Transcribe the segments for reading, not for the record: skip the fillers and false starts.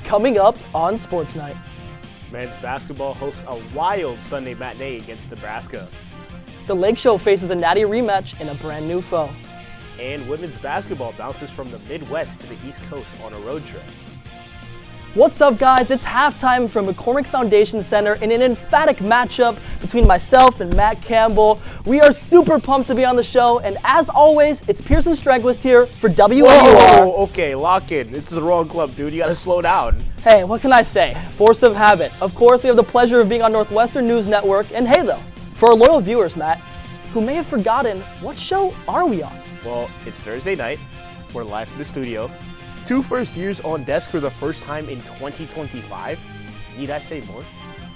coming up on Sports Night. Men's basketball hosts a wild Sunday matinee against Nebraska. The Lake Show faces a Natty rematch in a brand new foe. And women's basketball bounces from the Midwest to the East Coast on a road trip. What's up, guys? It's halftime from McCormick Foundation Center in an emphatic matchup between myself and Matt Campbell. We are super pumped to be on the show, and as always, it's Pearson Strengwist here for WNUR. Whoa, okay, lock in. It's the wrong club, dude. You gotta slow down. Hey, what can I say? Force of habit. Of course, we have the pleasure of being on Northwestern News Network, and hey, though, for our loyal viewers, Matt, who may have forgotten, what show are we on? Well, it's Thursday night. We're live from the studio. 2 first years on desk for the first time in 2025. Need I say more?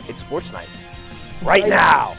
It's Sports Night. Right now!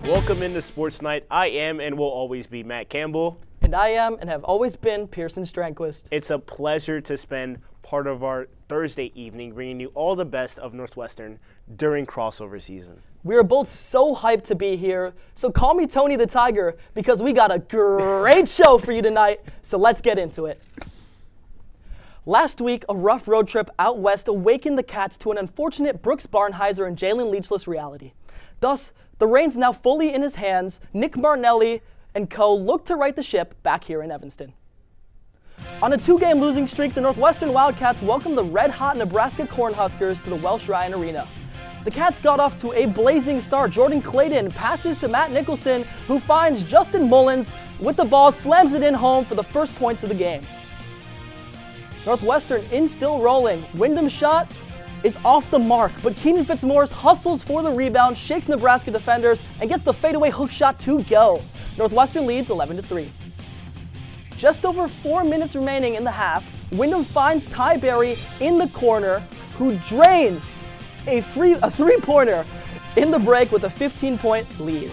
Welcome into Sports Night. I am and will always be Matt Campbell. And I am and have always been Pearson Strengwist. It's a pleasure to spend part of our Thursday evening bringing you all the best of Northwestern during crossover season. We are both so hyped to be here, so call me Tony the Tiger because we got a great show for you tonight, so let's get into it. Last week, a rough road trip out west awakened the Cats to an unfortunate Brooks Barnheiser and Jalen Leachless reality. Thus, the reins now fully in his hands, Nick Martinelli and co. look to right the ship back here in Evanston. On a 2-game losing streak, the Northwestern Wildcats welcomed the red-hot Nebraska Cornhuskers to the Welsh Ryan Arena. The Cats got off to a blazing start. Jordan Clayton passes to Matt Nicholson, who finds Justin Mullins with the ball, slams it in home for the first points of the game. Northwestern in still rolling. Wyndham's shot is off the mark, but Keenan Fitzmaurice hustles for the rebound, shakes Nebraska defenders, and gets the fadeaway hook shot to go. Northwestern leads 11-3. Just over 4 minutes remaining in the half, Wyndham finds Ty Berry in the corner, who drains a three-pointer in the break with a 15-point lead.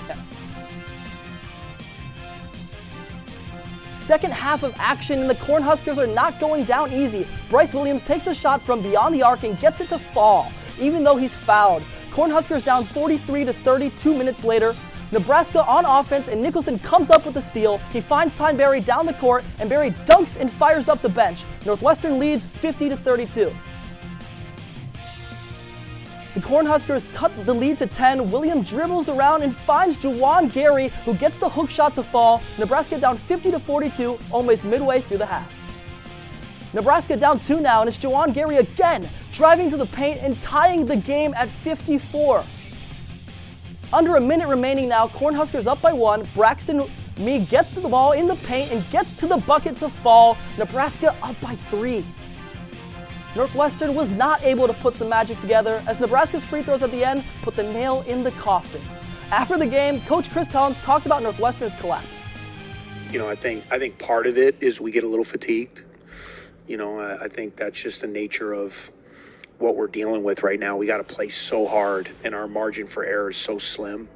Second half of action, and the Cornhuskers are not going down easy. Bryce Williams takes the shot from beyond the arc and gets it to fall, even though he's fouled. Cornhuskers down 43-30 2 minutes later. Nebraska on offense, and Nicholson comes up with the steal. He finds Ty Berry down the court, and Berry dunks and fires up the bench. Northwestern leads 50-32. The Cornhuskers cut the lead to 10. William dribbles around and finds Juwan Gary, who gets the hook shot to fall. Nebraska down 50-42, almost midway through the half. Nebraska down 2 now, and it's Juwan Gary again, driving to the paint and tying the game at 54. Under a minute remaining now, Cornhuskers up by 1. Braxton Mee gets to the ball in the paint and gets to the bucket to fall. Nebraska up by 3. Northwestern was not able to put some magic together as Nebraska's free throws at the end put the nail in the coffin. After the game, Coach Chris Collins talked about Northwestern's collapse. I think part of it is we get a little fatigued. I think that's just the nature of what we're dealing with right now. We got to play so hard, and our margin for error is so slim,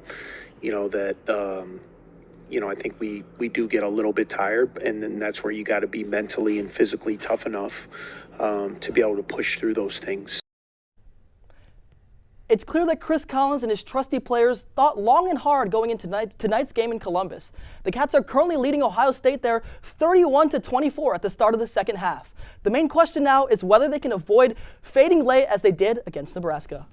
that I think we do get a little bit tired, and then that's where you got to be mentally and physically tough enough to be able to push through those things. It's clear that Chris Collins and his trusty players thought long and hard going into tonight's game in Columbus. The Cats are currently leading Ohio State there 31-24 at the start of the second half. The main question now is whether they can avoid fading late as they did against Nebraska.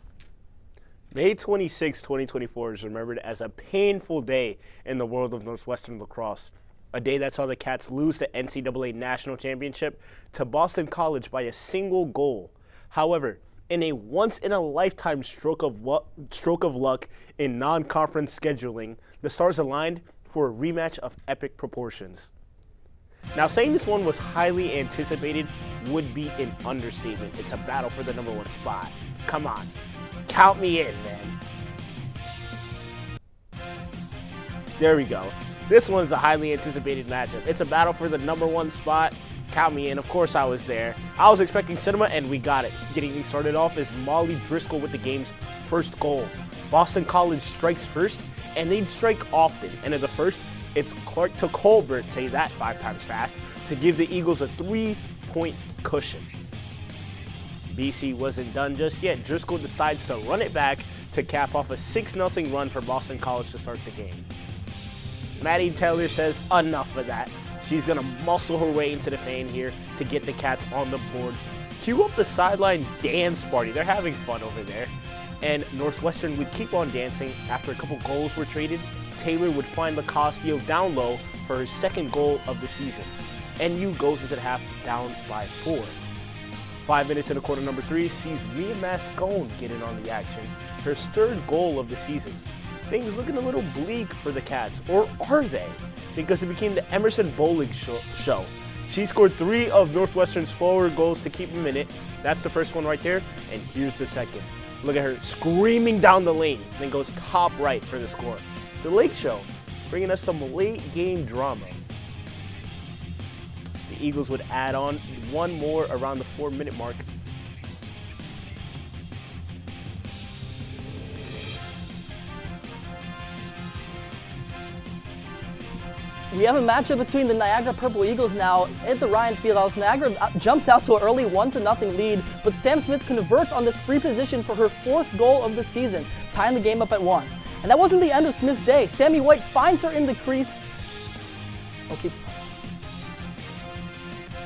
May 26, 2024 is remembered as a painful day in the world of Northwestern lacrosse. A day that saw the Cats lose the NCAA National Championship to Boston College by a single goal. However, in a once-in-a-lifetime stroke of luck in non-conference scheduling, the stars aligned for a rematch of epic proportions. Now, saying this one was highly anticipated would be an understatement. It's a battle for the #1 spot. Come on, count me in, man. There we go. This one's a highly anticipated matchup. It's a battle for the #1 spot. Count me in. Of course I was there. I was expecting cinema, and we got it. Getting me started off is Molly Driscoll with the game's first goal. Boston College strikes first, and they strike often. And in the first, It's Clark to Colbert, say that 5 times fast, to give the Eagles a 3-point cushion. BC wasn't done just yet. Driscoll decides to run it back to cap off a 6-0 run for Boston College to start the game. Maddie Taylor says enough of that. She's going to muscle her way into the paint here to get the Cats on the board. Cue up the sideline dance party. They're having fun over there. And Northwestern would keep on dancing. After a couple goals were traded, Taylor would find Lacostio down low for her second goal of the season. NU goes into the half down by 4. 5 minutes into quarter number 3 sees Mia Mascone get in on the action. Her third goal of the season. Things looking a little bleak for the Cats, or are they? Because it became the Emerson Bowling show. She scored 3 of Northwestern's forward goals to keep them in it. That's the first one right there, and here's the second. Look at her screaming down the lane, then goes top right for the score. The Lake Show, bringing us some late game drama. The Eagles would add on one more around the 4-minute mark. We have a matchup between the Niagara Purple Eagles now at the Ryan Fieldhouse. Niagara jumped out to an early 1-0 lead, but Sam Smith converts on this free position for her 4th goal of the season, tying the game up at 1. And that wasn't the end of Smith's day. Sammy White finds her in the crease.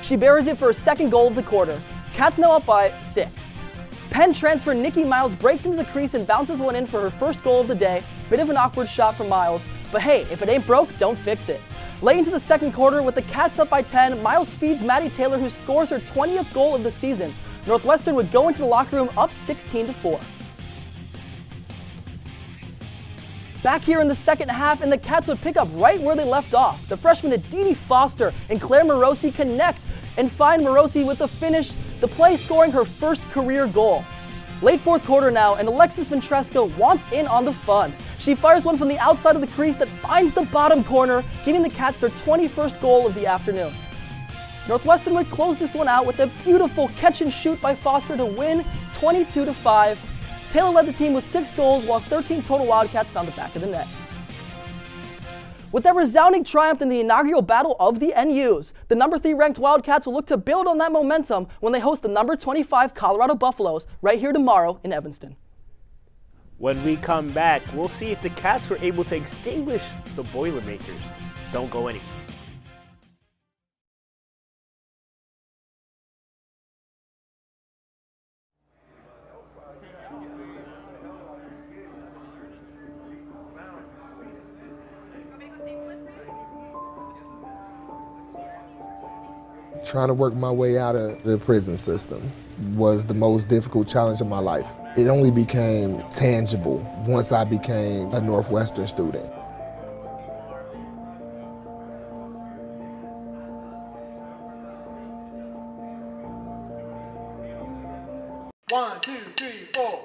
She buries it for her 2nd goal of the quarter. Cats now up by 6. Penn transfer Nikki Miles breaks into the crease and bounces one in for her 1st goal of the day. Bit of an awkward shot from Miles, but hey, if it ain't broke, don't fix it. Late into the 2nd quarter, with the Cats up by 10, Miles feeds Maddie Taylor, who scores her 20th goal of the season. Northwestern would go into the locker room up 16-4. Back here in the second half, and the Cats would pick up right where they left off. The freshmen Aditi Foster and Claire Morosi connect and find Morosi with the finish, the play scoring her 1st career goal. Late 4th quarter now, and Alexis Ventresca wants in on the fun. She fires one from the outside of the crease that finds the bottom corner, giving the Cats their 21st goal of the afternoon. Northwestern would close this one out with a beautiful catch and shoot by Foster to win 22-5. Taylor led the team with 6 goals, while 13 total Wildcats found the back of the net. With their resounding triumph in the inaugural battle of the NUs, the number 3 ranked Wildcats will look to build on that momentum when they host the number 25 Colorado Buffaloes right here tomorrow in Evanston. When we come back, we'll see if the Cats were able to extinguish the Boilermakers. Don't go anywhere. Trying to work my way out of the prison system was the most difficult challenge of my life. It only became tangible once I became a Northwestern student. One, two, three, four.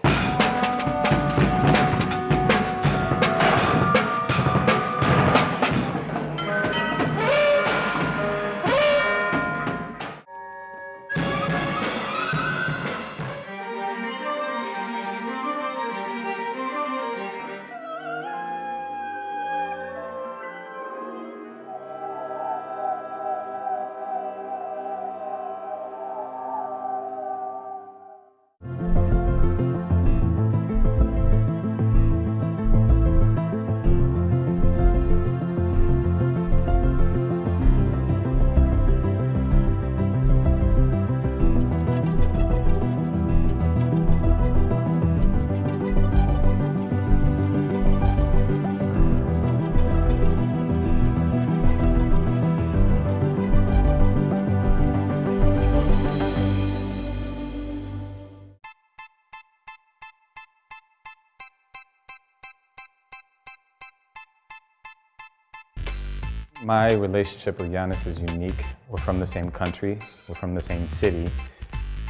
My relationship with Giannis is unique. We're from the same country, we're from the same city.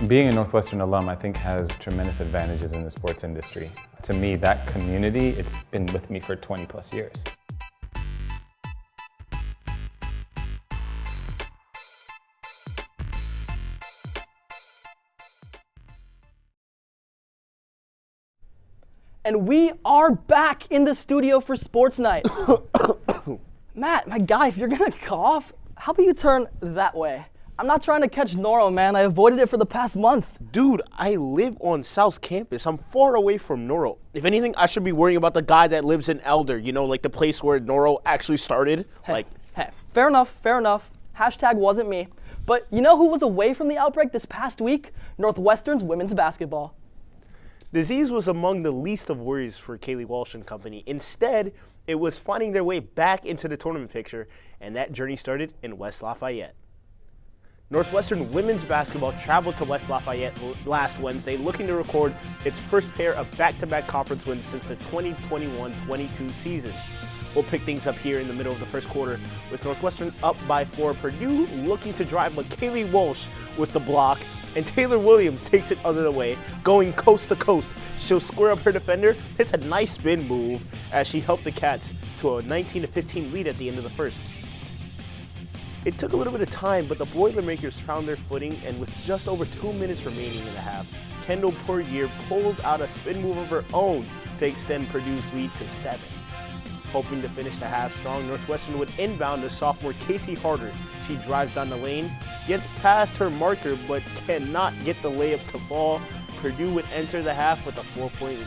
Being a Northwestern alum, I think, has tremendous advantages in the sports industry. To me, that community, it's been with me for 20 plus years. And we are back in the studio for Sports Night. Matt, my guy, if you're gonna cough, how about you turn that way? I'm not trying to catch noro, man. I avoided it for the past month. Dude, I live on South Campus. I'm far away from Noro. If anything, I should be worrying about the guy that lives in Elder, you know, like the place where Noro actually started. Hey, fair enough, fair enough. Hashtag wasn't me. But you know who was away from the outbreak this past week? Northwestern's women's basketball. Disease was among the least of worries for Kaylee Walsh and company. Instead, it was finding their way back into the tournament picture, and that journey started in West Lafayette. Northwestern women's basketball traveled to West Lafayette last Wednesday, looking to record its first pair of back-to-back conference wins since the 2021-22 season. We'll pick things up here in the middle of the first quarter with Northwestern up by 4. Purdue looking to drive, but Kaylee Walsh with the block, and Taylor Williams takes it other way, going coast to coast. She'll square up her defender, hits a nice spin move as she helped the Cats to a 19-15 lead at the end of the first. It took a little bit of time, but the Boilermakers found their footing, and with just over 2 minutes remaining in the half, Kendall Poirier pulled out a spin move of her own to extend Purdue's lead to 7. Hoping to finish the half strong, Northwestern would inbound to sophomore Casey Harder. She drives down the lane, gets past her marker, but cannot get the layup to fall. Purdue would enter the half with a 4-point lead.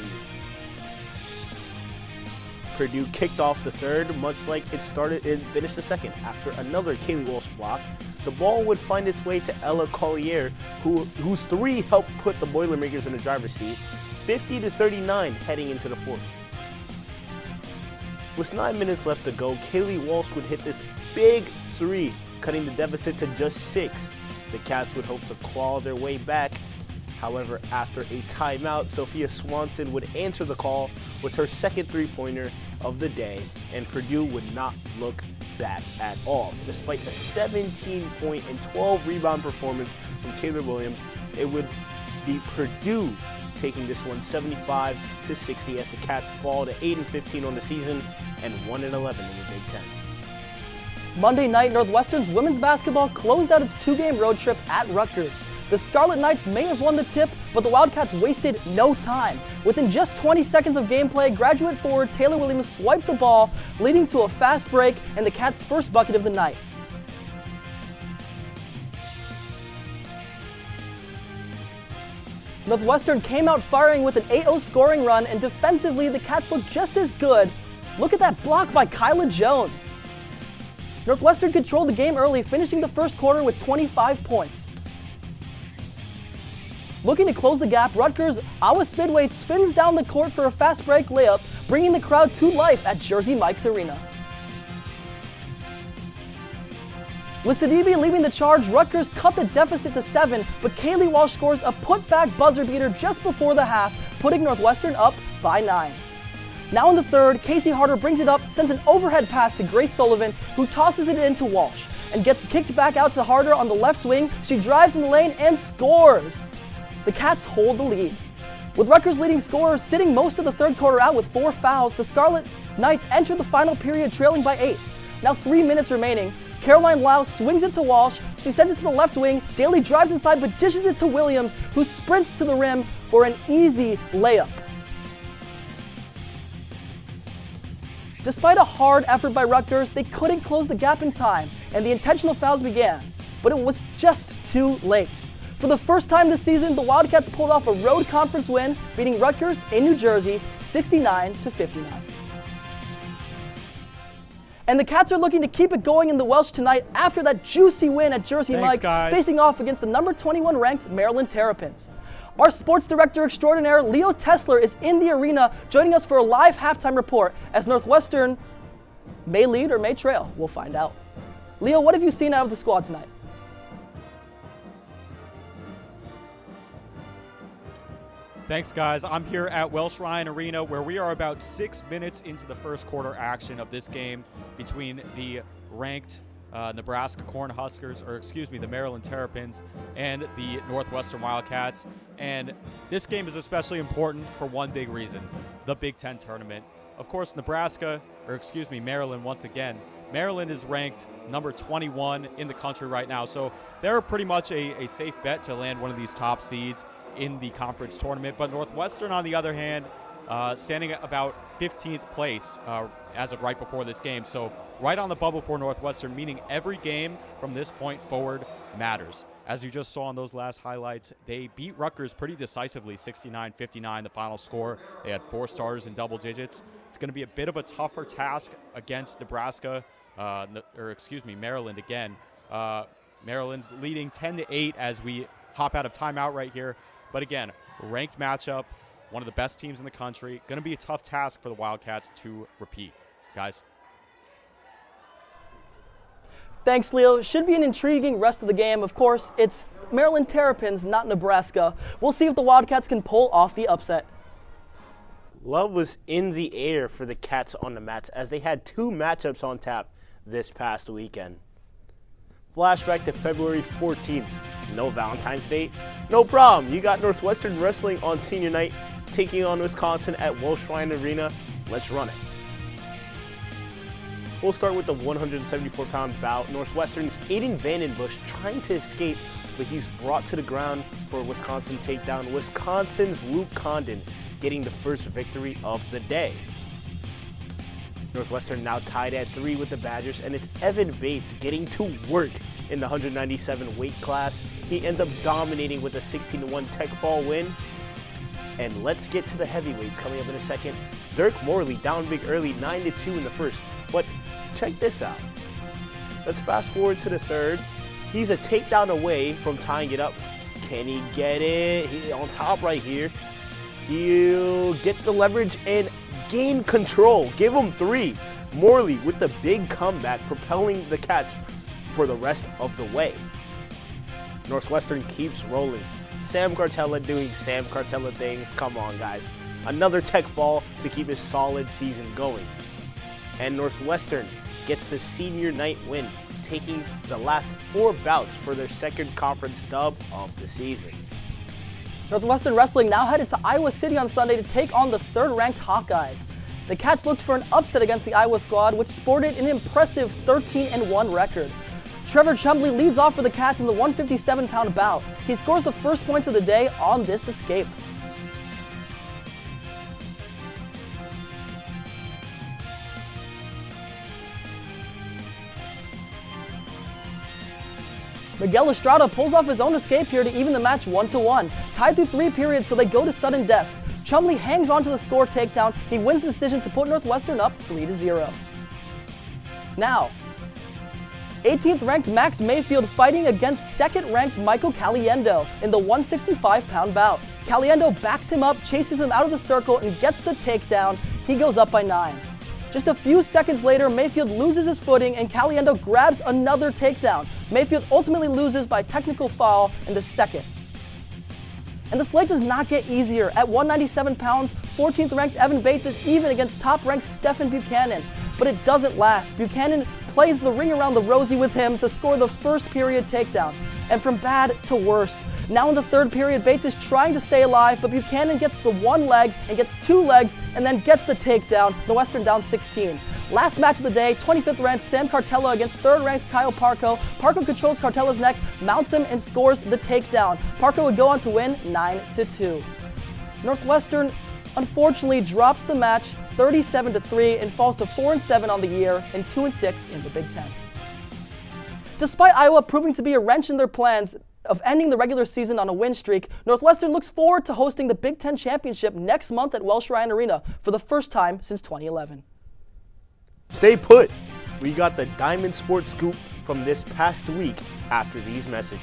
Purdue kicked off the third, much like it started and finished the second. After another Kaylee Walsh block, the ball would find its way to Ella Collier, whose 3 helped put the Boilermakers in the driver's seat, 50-39 heading into the fourth. With 9 minutes left to go, Kaylee Walsh would hit this big 3, cutting the deficit to just 6. The Cats would hope to claw their way back. However, after a timeout, Sophia Swanson would answer the call with her second 3-pointer of the day, and Purdue would not look back at all. Despite a 17-point and 12-rebound performance from Taylor Williams, it would be Purdue taking this one 75-60 as the Cats fall to 8-15 on the season and 1-11 in the Big Ten. Monday night, Northwestern's women's basketball closed out its 2-game road trip at Rutgers. The Scarlet Knights may have won the tip, but the Wildcats wasted no time. Within just 20 seconds of gameplay, graduate forward Taylor Williams swiped the ball, leading to a fast break and the Cats' first bucket of the night. Northwestern came out firing with an 8-0 scoring run, and defensively, the Cats looked just as good. Look at that block by Kyla Jones. Northwestern controlled the game early, finishing the first quarter with 25 points. Looking to close the gap, Rutgers' Awa Spidway spins down the court for a fast break layup, bringing the crowd to life at Jersey Mike's Arena. Lisidibi leading the charge, Rutgers cut the deficit to 7, but Kaylee Walsh scores a putback buzzer beater just before the half, putting Northwestern up by 9. Now in the third, Casey Harder brings it up, sends an overhead pass to Grace Sullivan, who tosses it into Walsh, and gets kicked back out to Harder on the left wing. She drives in the lane and scores. The Cats hold the lead. With Rutgers' leading scorer sitting most of the third quarter out with 4 fouls, the Scarlet Knights enter the final period trailing by 8. Now 3 minutes remaining. Caroline Lau swings it to Walsh. She sends it to the left wing. Daly drives inside but dishes it to Williams, who sprints to the rim for an easy layup. Despite a hard effort by Rutgers, they couldn't close the gap in time, and the intentional fouls began. But it was just too late. For the first time this season, the Wildcats pulled off a road conference win, beating Rutgers in New Jersey 69-59. And the Cats are looking to keep it going in the Welsh tonight after that juicy win at Jersey Mike's, facing off against the number 21 ranked Maryland Terrapins. Our sports director extraordinaire, Leo Tesler, is in the arena joining us for a live halftime report as Northwestern may lead or may trail. We'll find out. Leo, what have you seen out of the squad tonight? Thanks, guys. I'm here at Welsh Ryan Arena, where we are about 6 minutes into the first quarter action of this game between the ranked Nebraska Cornhuskers, the Maryland Terrapins, and the Northwestern Wildcats. And this game is especially important for one big reason: the Big Ten tournament. Of course, Maryland once again. Maryland is ranked number 21 in the country right now, so they're pretty much a safe bet to land one of these top seeds in the conference tournament. But Northwestern, on the other hand, standing at about 15th place as of right before this game. So right on the bubble for Northwestern, meaning every game from this point forward matters. As you just saw in those last highlights, they beat Rutgers pretty decisively, 69-59, the final score. They had 4 starters in double digits. It's going to be a bit of a tougher task against Maryland again. Maryland's leading 10-8 as we hop out of timeout right here. But again, ranked matchup, one of the best teams in the country. Going to be a tough task for the Wildcats to repeat. Guys. Thanks, Leo. Should be an intriguing rest of the game. Of course, it's Maryland Terrapins, not Nebraska. We'll see if the Wildcats can pull off the upset. Love was in the air for the Cats on the mats as they had 2 matchups on tap this past weekend. Flashback to February 14th. No Valentine's Day? No problem. You got Northwestern wrestling on senior night, taking on Wisconsin at Welsh Ryan Arena. Let's run it. We'll start with the 174-pound bout. Northwestern's Aiden Vandenbush trying to escape, but he's brought to the ground for a Wisconsin takedown. Wisconsin's Luke Condon getting the first victory of the day. Northwestern now tied at 3 with the Badgers, and it's Evan Bates getting to work in the 197 weight class. He ends up dominating with a 16-1 tech fall win. And let's get to the heavyweights coming up in a second. Dirk Morley down big early, 9-2 in the first. But check this out. Let's fast forward to the third. He's a takedown away from tying it up. Can he get it? He's on top right here. He'll get the leverage and gain control. Give him 3. Morley with the big comeback, propelling the Cats for the rest of the way. Northwestern keeps rolling. Sam Cartella doing Sam Cartella things. Come on, guys. Another tech fall to keep his solid season going. And Northwestern gets the senior night win, taking the last 4 bouts for their second conference dub of the season. Northwestern Wrestling now headed to Iowa City on Sunday to take on the 3rd-ranked Hawkeyes. The Cats looked for an upset against the Iowa squad, which sported an impressive 13-1 record. Trevor Chumbley leads off for the Cats in the 157-pound bout. He scores the first points of the day on this escape. Miguel Estrada pulls off his own escape here to even the match 1-1. Tied through 3 periods, so they go to sudden death. Chumley hangs on to the score takedown. He wins the decision to put Northwestern up 3-0. Now, 18th-ranked Max Mayfield fighting against 2nd-ranked Michael Caliendo in the 165-pound bout. Caliendo backs him up, chases him out of the circle, and gets the takedown. He goes up by 9. Just a few seconds later, Mayfield loses his footing and Caliendo grabs another takedown. Mayfield ultimately loses by technical foul in the 2nd. And the slate does not get easier. At 197 pounds, 14th-ranked Evan Bates is even against top-ranked Stephen Buchanan. But it doesn't last. Buchanan plays the ring around the rosy with him to score the first period takedown. And from bad to worse. Now in the 3rd period, Bates is trying to stay alive, but Buchanan gets the 1 leg and gets 2 legs and then gets the takedown. Northwestern down 16. Last match of the day, 25th ranked Sam Cartella against 3rd ranked Kyle Parco. Parco controls Cartella's neck, mounts him, and scores the takedown. Parco would go on to win 9-2. Northwestern unfortunately drops the match 37-3 and falls to 4-7 on the year and 2-6 in the Big Ten. Despite Iowa proving to be a wrench in their plans of ending the regular season on a win streak, Northwestern looks forward to hosting the Big Ten Championship next month at Welsh Ryan Arena for the first time since 2011. Stay put. We got the Diamond Sports Scoop from this past week after these messages.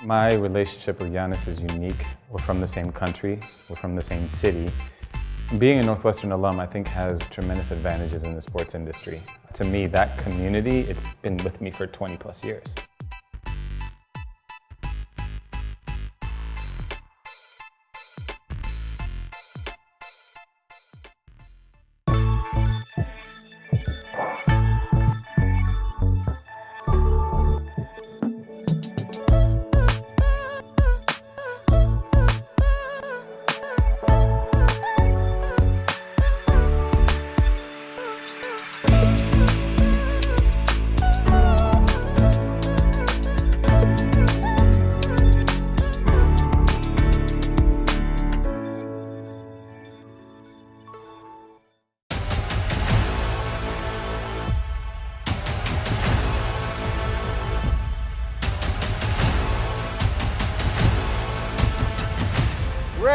My relationship with Giannis is unique. We're from the same country, we're from the same city. Being a Northwestern alum, I think, has tremendous advantages in the sports industry. To me, that community, it's been with me for 20 plus years.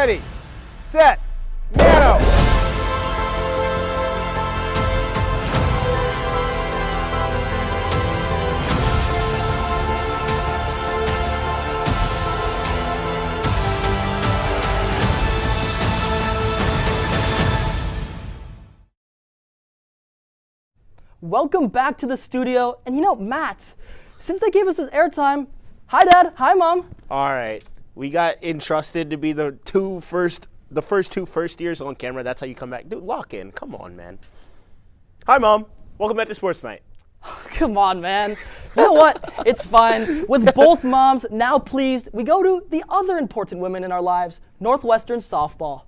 Ready, set, yellow. Welcome back to the studio. And Matt, since they gave us this airtime, hi Dad, hi Mom. All right, we got entrusted to be the first two first years on camera. That's how you come back. Dude, lock in. Come on, man. Hi, Mom. Welcome back to Sports Night. Come on, man. You know what? It's fine. With both moms now pleased, we go to the other important women in our lives, Northwestern softball.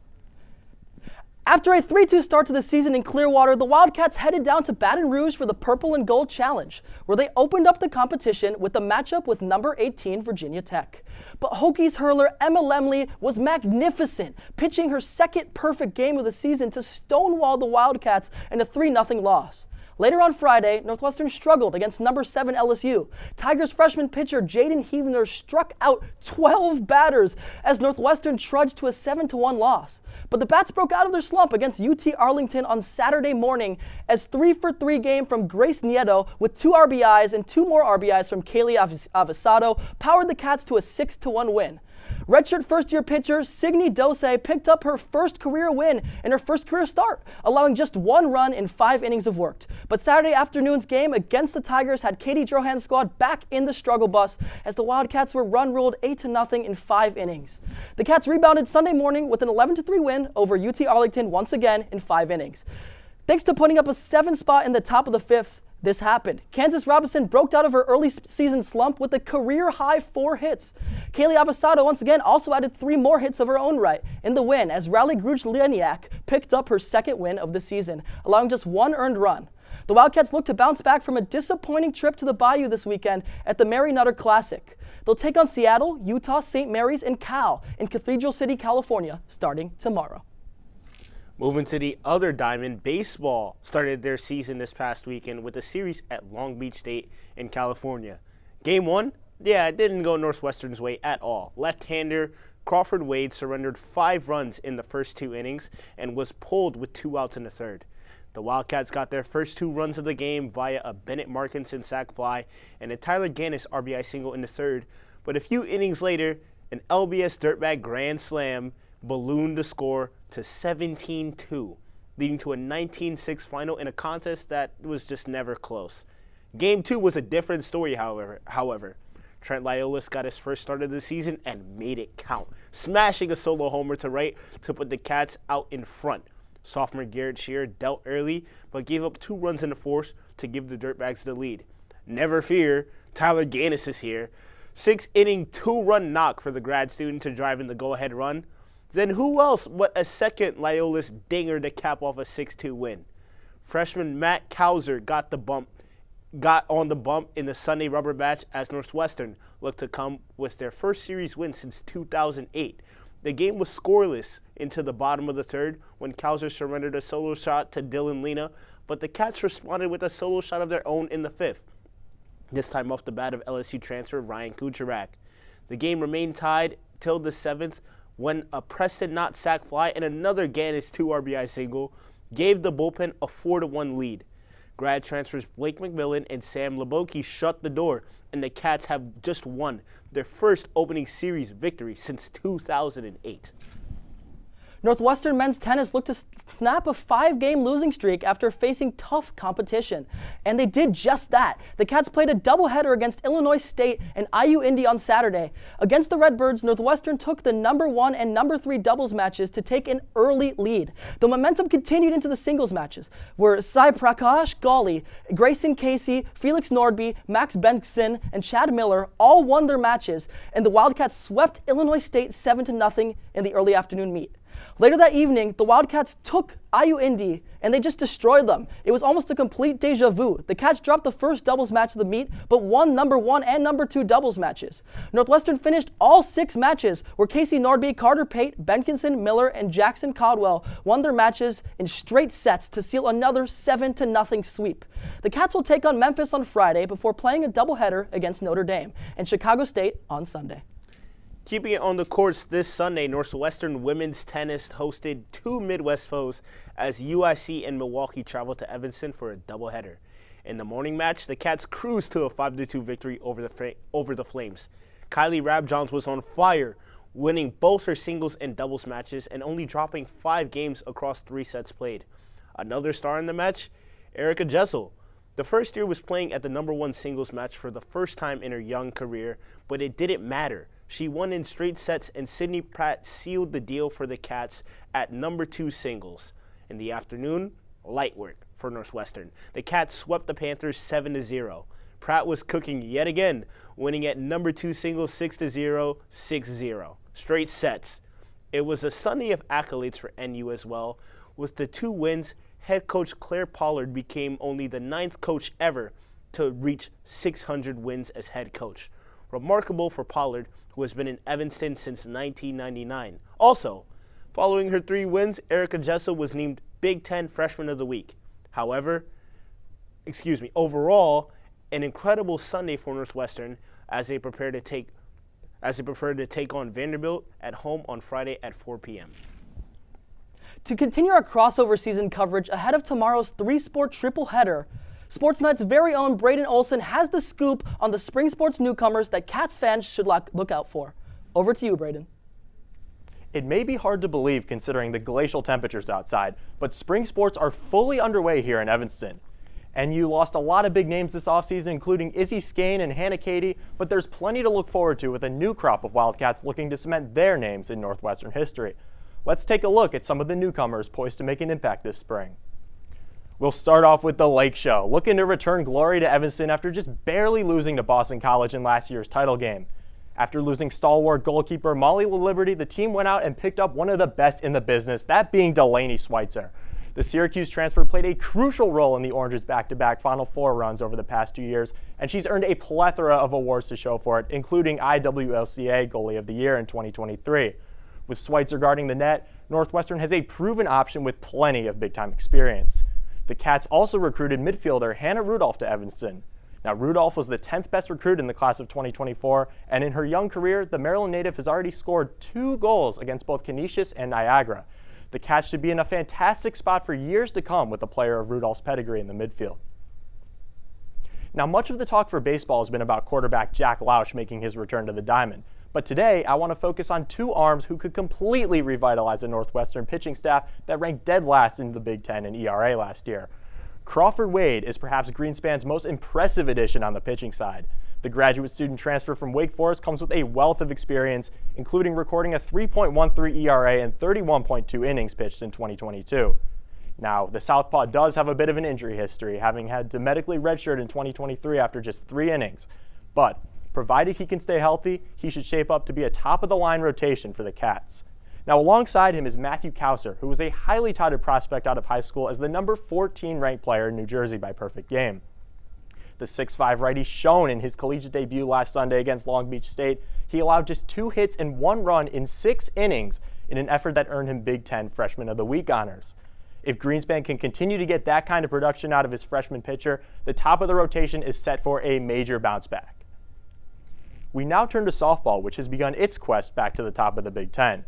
After a 3-2 start to the season in Clearwater, the Wildcats headed down to Baton Rouge for the Purple and Gold Challenge, where they opened up the competition with a matchup with number 18 Virginia Tech. But Hokies hurler Emma Lemley was magnificent, pitching her second perfect game of the season to stonewall the Wildcats in a 3-0 loss. Later on Friday, Northwestern struggled against number 7 LSU. Tigers freshman pitcher Jaden Heavner struck out 12 batters as Northwestern trudged to a 7-1 loss. But the Bats broke out of their slump against UT Arlington on Saturday morning as 3-for-3 game from Grace Nieto with 2 RBIs and 2 more RBIs from Kaylee Avesado powered the Cats to a 6-1 win. Redshirt first-year pitcher Signe Dose picked up her first career win in her first career start, allowing just 1 run in 5 innings of work. But Saturday afternoon's game against the Tigers had Katie Drohan's squad back in the struggle bus as the Wildcats were run-ruled 8-0 in 5 innings. The Cats rebounded Sunday morning with an 11-3 win over UT Arlington once again in 5 innings. Thanks to putting up a 7 spot in the top of the 5th, this happened. Kansas Robinson broke out of her early season slump with a career-high 4 hits. Kaylee Avesado once again also added 3 more hits of her own right in the win as Riley Gruch-Leniak picked up her second win of the season, allowing just 1 earned run. The Wildcats look to bounce back from a disappointing trip to the Bayou this weekend at the Mary Nutter Classic. They'll take on Seattle, Utah, St. Mary's, and Cal in Cathedral City, California, starting tomorrow. Moving to the other diamond, baseball started their season this past weekend with a series at Long Beach State in California. Game 1, it didn't go Northwestern's way at all. Left-hander Crawford Wade surrendered 5 runs in the first 2 innings and was pulled with 2 outs in the third. The Wildcats got their first 2 runs of the game via a Bennett Markinson sac fly and a Tyler Gannis RBI single in the third, but a few innings later, an LBS dirtbag grand slam ballooned the score to 17-2, leading to a 19-6 final in a contest that was just never close. Game 2 was a different story, however. Trent Lyolis got his first start of the season and made it count, smashing a solo homer to right to put the Cats out in front. Sophomore Garrett Shearer dealt early, but gave up 2 runs in the fourth to give the Dirtbags the lead. Never fear, Tyler Gannis is here. 6-inning, 2-run knock for the grad student to drive in the go-ahead run. Then who else but a second Lyolis dinger to cap off a 6-2 win? Freshman Matt Kauser got on the bump in the Sunday rubber match as Northwestern looked to come with their first series win since 2008. The game was scoreless into the bottom of the third when Kauser surrendered a solo shot to Dylan Lena, but the Cats responded with a solo shot of their own in the 5th, this time off the bat of LSU transfer Ryan Kucherak. The game remained tied till the 7th when a Preston Knott sac fly and another Gannis 2 RBI single gave the bullpen a 4-1 lead. Grad transfers Blake McMillan and Sam Leboki shut the door, and the Cats have just won their first opening series victory since 2008. Northwestern men's tennis looked to snap a 5-game losing streak after facing tough competition. And they did just that. The Cats played a doubleheader against Illinois State and IU Indy on Saturday. Against the Redbirds, Northwestern took the number 1 and number 3 doubles matches to take an early lead. The momentum continued into the singles matches, where Sai Prakash Gali, Grayson Casey, Felix Nordby, Max Benson, and Chad Miller all won their matches, and the Wildcats swept Illinois State 7-0 in the early afternoon meet. Later that evening, the Wildcats took IU Indy, and they just destroyed them. It was almost a complete deja vu. The Cats dropped the first doubles match of the meet, but won number 1 and number 2 doubles matches. Northwestern finished all 6 matches, where Casey Nordby, Carter Pate, Benkinson, Miller, and Jackson Caldwell won their matches in straight sets to seal another 7-0 sweep. The Cats will take on Memphis on Friday before playing a doubleheader against Notre Dame and Chicago State on Sunday. Keeping it on the courts this Sunday, Northwestern women's tennis hosted two Midwest foes as UIC and Milwaukee traveled to Evanston for a doubleheader. In the morning match, the Cats cruised to a 5-2 victory over the Flames. Kylie Rabjohns was on fire, winning both her singles and doubles matches and only dropping 5 games across 3 sets played. Another star in the match, Erica Jessel. The first year was playing at the #1 singles match for the first time in her young career, but it didn't matter. She won in straight sets, and Sydney Pratt sealed the deal for the Cats at #2 singles. In the afternoon, light work for Northwestern. The Cats swept the Panthers 7-0. Pratt was cooking yet again, winning at #2 singles 6-0, 6-0. Straight sets. It was a Sunday of accolades for NU as well. With the 2 wins, head coach Claire Pollard became only the 9th coach ever to reach 600 wins as head coach. Remarkable for Pollard, who has been in Evanston since 1999. Also, following her 3 wins, Erica Jessel was named Big Ten Freshman of the Week. Overall, an incredible Sunday for Northwestern as they prepare to take on Vanderbilt at home on Friday at 4 p.m. To continue our crossover season coverage ahead of tomorrow's 3-sport triple-header, SportsNight's very own Braden Olson has the scoop on the spring sports newcomers that Cats fans should look out for. Over to you, Braden. It may be hard to believe considering the glacial temperatures outside, but spring sports are fully underway here in Evanston. NU lost a lot of big names this offseason, including Izzy Skane and Hannah Cady, but there's plenty to look forward to with a new crop of Wildcats looking to cement their names in Northwestern history. Let's take a look at some of the newcomers poised to make an impact this spring. We'll start off with the Lake Show, looking to return glory to Evanston after just barely losing to Boston College in last year's title game. After losing stalwart goalkeeper Molly LaLiberty, the team went out and picked up one of the best in the business, that being Delaney Schweitzer. The Syracuse transfer played a crucial role in the Orange's back-to-back Final Four runs over the past 2 years, and she's earned a plethora of awards to show for it, including IWLCA Goalie of the Year in 2023. With Schweitzer guarding the net, Northwestern has a proven option with plenty of big-time experience. The Cats also recruited midfielder Hannah Rudolph to Evanston. Now, Rudolph was the 10th best recruit in the class of 2024, and in her young career, the Maryland native has already scored 2 goals against both Canisius and Niagara. The Cats should be in a fantastic spot for years to come with a player of Rudolph's pedigree in the midfield. Now, much of the talk for baseball has been about quarterback Jack Lausch making his return to the diamond. But today, I want to focus on 2 arms who could completely revitalize a Northwestern pitching staff that ranked dead last in the Big Ten in ERA last year. Crawford Wade is perhaps Greenspan's most impressive addition on the pitching side. The graduate student transfer from Wake Forest comes with a wealth of experience, including recording a 3.13 ERA and 31.2 innings pitched in 2022. Now, the Southpaw does have a bit of an injury history, having had to medically redshirt in 2023 after just 3 innings. But provided he can stay healthy, he should shape up to be a top-of-the-line rotation for the Cats. Now, alongside him is Matthew Kauser, who was a highly touted prospect out of high school as the number 14 ranked player in New Jersey by perfect game. The 6'5 righty shone in his collegiate debut last Sunday against Long Beach State. He allowed just 2 hits and 1 run in 6 innings in an effort that earned him Big Ten Freshman of the Week honors. If Greenspan can continue to get that kind of production out of his freshman pitcher, the top of the rotation is set for a major bounce back. We now turn to softball, which has begun its quest back to the top of the Big Ten.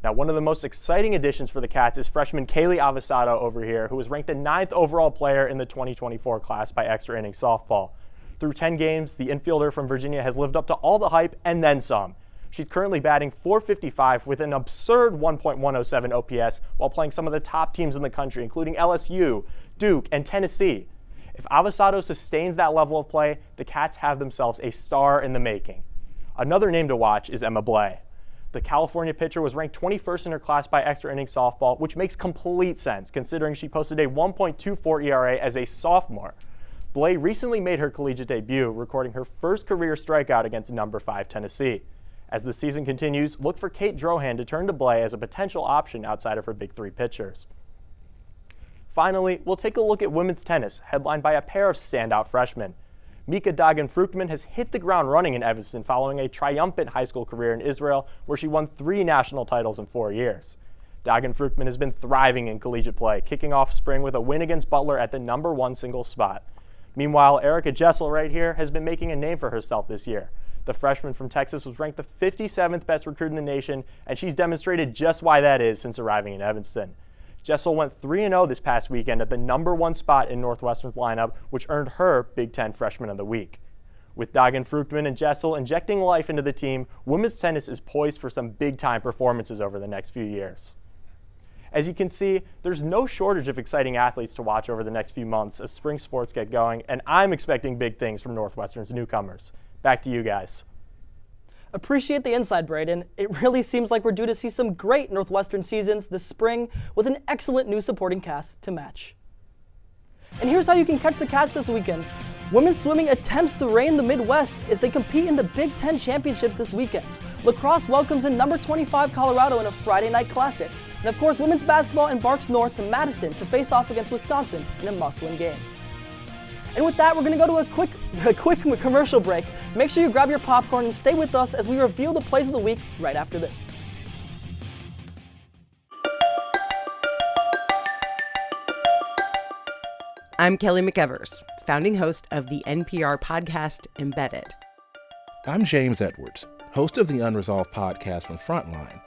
Now, one of the most exciting additions for the Cats is freshman Kaylee Avasado over here, who was ranked the 9th overall player in the 2024 class by Extra Innings Softball. Through 10 games, the infielder from Virginia has lived up to all the hype and then some. She's currently batting .455 with an absurd 1.107 OPS while playing some of the top teams in the country, including LSU, Duke, and Tennessee. If Avasado sustains that level of play, the Cats have themselves a star in the making. Another name to watch is Emma Blay. The California pitcher was ranked 21st in her class by Extra Innings Softball, which makes complete sense considering she posted a 1.24 ERA as a sophomore. Blay recently made her collegiate debut, recording her first career strikeout against number 5 Tennessee. As the season continues, look for Kate Drohan to turn to Blay as a potential option outside of her Big 3 pitchers. Finally, we'll take a look at women's tennis, headlined by a pair of standout freshmen. Mika Dagen-Fruchtman has hit the ground running in Evanston following a triumphant high school career in Israel, where she won 3 national titles in 4 years. Dagen-Fruchtman has been thriving in collegiate play, kicking off spring with a win against Butler at the number 1 singles spot. Meanwhile, Erica Jessel right here has been making a name for herself this year. The freshman from Texas was ranked the 57th best recruit in the nation, and she's demonstrated just why that is since arriving in Evanston. Jessel went 3-0 this past weekend at the #1 spot in Northwestern's lineup, which earned her Big Ten Freshman of the Week. With Dagen Fruchtman and Jessel injecting life into the team, women's tennis is poised for some big-time performances over the next few years. As you can see, there's no shortage of exciting athletes to watch over the next few months as spring sports get going, and I'm expecting big things from Northwestern's newcomers. Back to you guys. Appreciate the insight, Braden. It really seems like we're due to see some great Northwestern seasons this spring with an excellent new supporting cast to match. And here's how you can catch the Cats this weekend. Women's swimming attempts to reign the Midwest as they compete in the Big Ten Championships this weekend. Lacrosse welcomes in number 25 Colorado in a Friday night classic. And of course, women's basketball embarks north to Madison to face off against Wisconsin in a must-win game. And with that, we're going to go to a quick commercial break. Make sure you grab your popcorn and stay with us as we reveal the plays of the week right after this. I'm Kelly McEvers, founding host of the NPR podcast Embedded. I'm James Edwards, host of the Unresolved podcast from Frontline.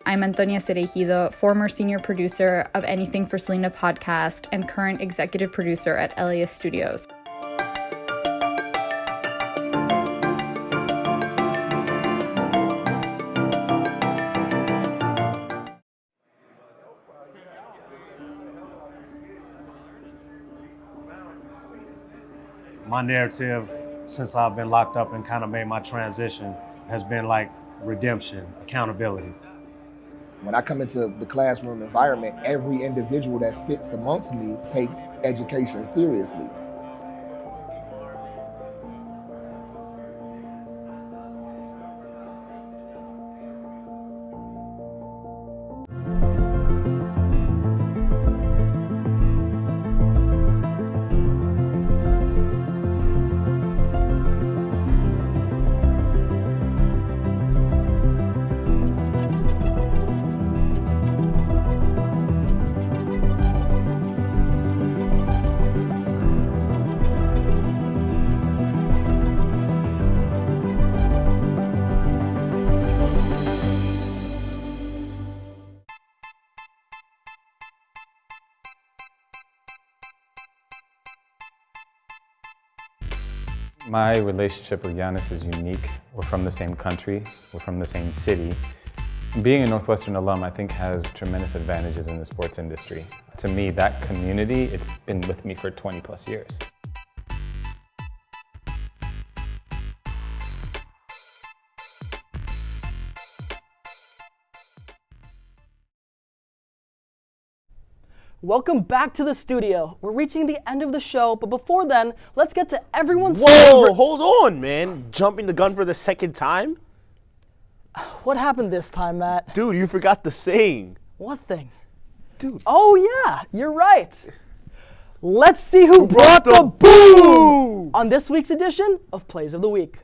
I'm Antonia Cereijido, former senior producer of Anything for Selena podcast and current executive producer at Elias Studios. My narrative, since I've been locked up and kind of made my transition, has been like redemption, accountability. When I come into the classroom environment, every individual that sits amongst me takes education seriously. My relationship with Giannis is unique. We're from the same country, we're from the same city. Being a Northwestern alum, I think, has tremendous advantages in the sports industry. To me, that community, it's been with me for 20 plus years. Welcome back to the studio. We're reaching the end of the show, but before then, let's get to everyone's Whoa, favorite. hold on, man. Jumping the gun for the second time? What happened this time, Matt? Dude, you forgot the saying. What thing? Dude. Oh, yeah, you're right. Let's see who brought the boo on this week's edition of Plays of the Week.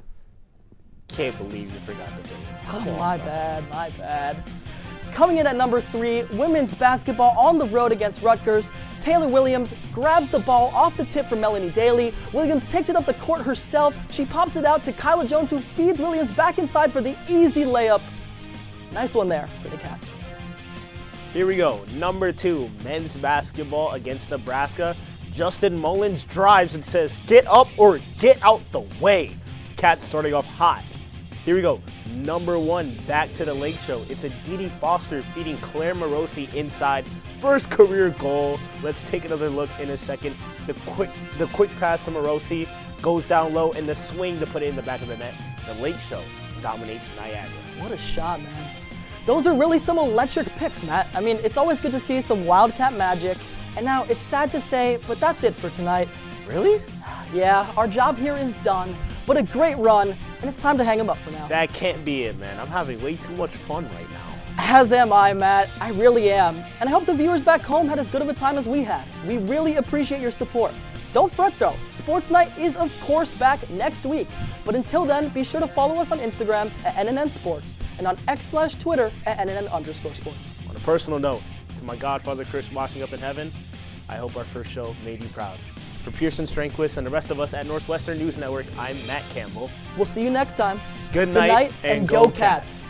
Can't believe you forgot the thing. Oh, my bad. Coming in at number 3, women's basketball on the road against Rutgers. Taylor Williams grabs the ball off the tip from Melanie Daly. Williams takes it up the court herself. She pops it out to Kyla Jones, who feeds Williams back inside for the easy layup. Nice one there for the Cats. Here we go. Number 2, men's basketball against Nebraska. Justin Mullins drives and says, "Get up or get out the way." Cats starting off hot. Here we go. Number 1, back to the Lake Show. It's a Didi Foster feeding Claire Morosi inside. First career goal. Let's take another look in a second. The quick pass to Morosi goes down low, and the swing to put it in the back of the net. The Lake Show dominates Niagara. What a shot, man. Those are really some electric picks, Matt. I mean, it's always good to see some Wildcat magic. And now, it's sad to say, but that's it for tonight. Really? Yeah, our job here is done. But a great run, and it's time to hang him up for now. That can't be it, man. I'm having way too much fun right now. As am I, Matt. I really am. And I hope the viewers back home had as good of a time as we had. We really appreciate your support. Don't fret though, Sports Night is of course back next week. But until then, be sure to follow us on Instagram at NNN Sports and on X/Twitter at NNN_sports. On a personal note, to my godfather Chris walking up in heaven, I hope our first show made you proud. For Pearson Strengquist and the rest of us at Northwestern News Network, I'm Matt Campbell. We'll see you next time. Good night and go Cats.